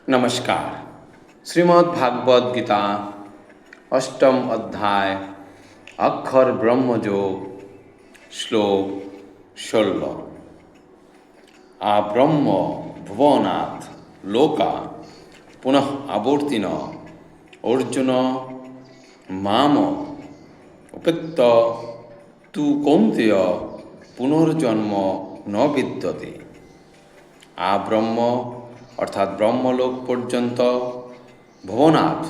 नमस्कार। श्रीमद् भागवत गीता अष्टम अध्याय अक्षर ब्रह्मयोग श्लोक 16। आ ब्रह्म भुवनात् लोका पुनः आवर्तिन अर्जुन माम उपेत्त तु कौन्तेय पुनर्जन्म न विद्यते। आ ब्रह्म অর্থাৎ ব্রহ্মলোক পর্যন্ত, ভুবনাথ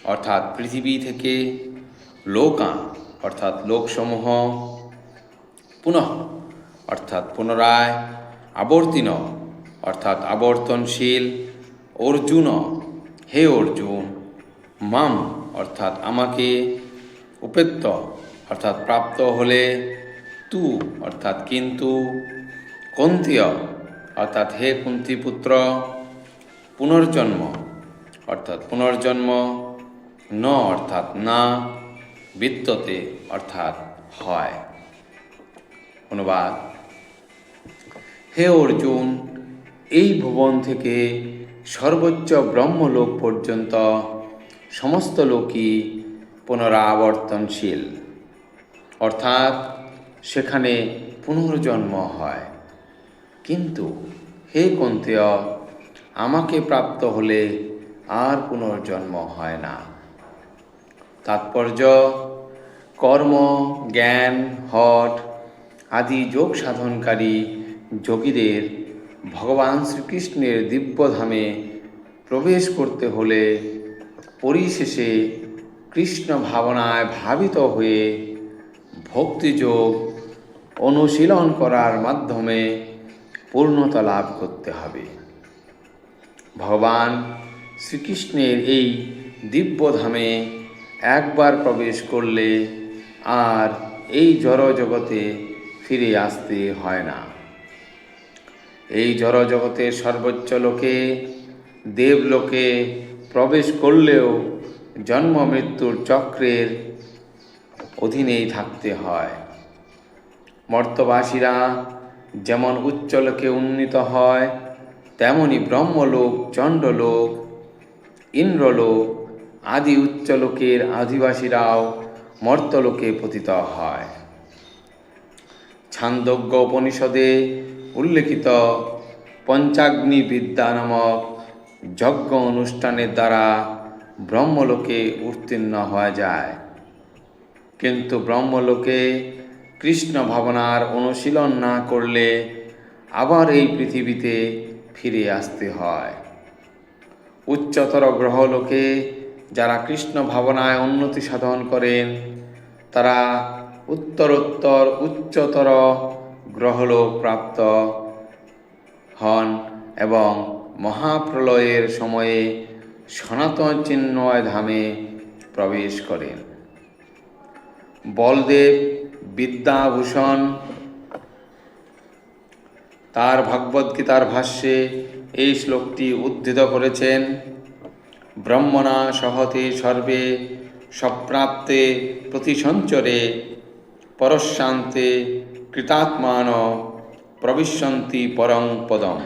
অর্থাৎ পৃথিবী থেকে, লোকা অর্থাৎ লোকসমূহ, পুনঃ অর্থাৎ পুনরায়, আবর্তিন অর্থাৎ আবর্তনশীল, অর্জুন হে অর্জুন, মাম অর্থাৎ আমাকে, উপেত্ত অর্থাৎ প্রাপ্ত হলে, তু অর্থাৎ কিন্তু, কন্তীয় অর্থাৎ হে কুন্তিপুত্র, পুনর্জন্ম অর্থাৎ পুনর্জন্ম, ন অর্থাৎ না, বিদ্যতে অর্থাৎ হয়। অনুবাদ: হে অর্জুন, এই ভুবন থেকে সর্বোচ্চ ব্রহ্মলোক পর্যন্ত সমস্ত লোকই পুনরাবর্তনশীল, অর্থাৎ সেখানে পুনর্জন্ম হয়। কিন্তু হে কন্তেয়, আমাকে প্রাপ্ত হলে আর পুনর্জন্ম হয় না। তাৎপর্য: কর্ম, জ্ঞান, হঠ আদি যোগ সাধনকারী যোগীদের ভগবান শ্রীকৃষ্ণের দিব্যধামে প্রবেশ করতে হলে পরিশেষে কৃষ্ণ ভাবনায় ভাবিত হয়ে ভক্তিযোগ অনুশীলন করার মাধ্যমে পূর্ণতা লাভ করতে হবে। ভগবান শ্রীকৃষ্ণের এই দিব্যধামে একবার প্রবেশ করলে আর এই জড়জগতে ফিরে আসতে হয় না। এই জড়জগতের সর্বোচ্চ লোকে, দেবলোকে প্রবেশ করলেও জন্ম মৃত্যুর চক্রের অধীনেই থাকতে হয়। মর্ত্যবাসীরা যেমন উচ্চলোকে উন্নীত হয়, তেমনি ব্রহ্মলোক, চণ্ডলোক, ইন্দ্রলোক আদি উচ্চলোকের অধিবাসীরাও মর্ত্যলোকে পতিত হয়। ছান্দোগ্য উপনিষদে উল্লেখিত পঞ্চাগ্নি বিদ্যা নামক যজ্ঞ অনুষ্ঠানের দ্বারা ব্রহ্মলোকে উত্তীর্ণ হওয়া যায়। কিন্তু ব্রহ্মলোকে কৃষ্ণ ভাবনার অনুশীলন না করলে আবার এই পৃথিবীতে ফিরে আসতে হয়। উচ্চতর গ্রহলোকে যারা কৃষ্ণ ভাবনায় উন্নতি সাধন করেন, তারা উত্তরোত্তর উচ্চতর গ্রহলোক প্রাপ্ত হন এবং মহাপ্রলয়ের সময়ে সনাতন চিন্ময় ধামে প্রবেশ করেন। বলদেব বিদ্যাভূষণ তার ভগবদ্গীতার ভাষ্যে এই শ্লোকটি উদ্ধৃত করেছেন: ব্রহ্মণা সহতে সর্বে সপ্রাপ্তে প্রতিসঞ্চরে পরশ্চান্তে কৃতাত্মান প্রবিশন্তি পরং পদম।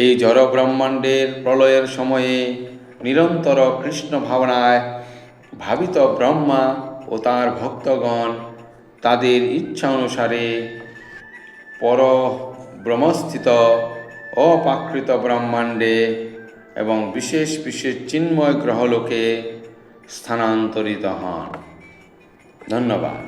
এই জড় ব্রহ্মাণ্ডের প্রলয়ের সময়ে নিরন্তর কৃষ্ণ ভাবনায় ভাবিত ব্রহ্মা ও তার ভক্তগণ তাদের ইচ্ছা অনুসারে পরব্রহ্মস্থিত অপ্রাকৃত ব্রহ্মাণ্ডে এবং বিশেষ বিশেষ চিন্ময় গ্রহলোকে স্থানান্তরিত হন। ধন্যবাদ।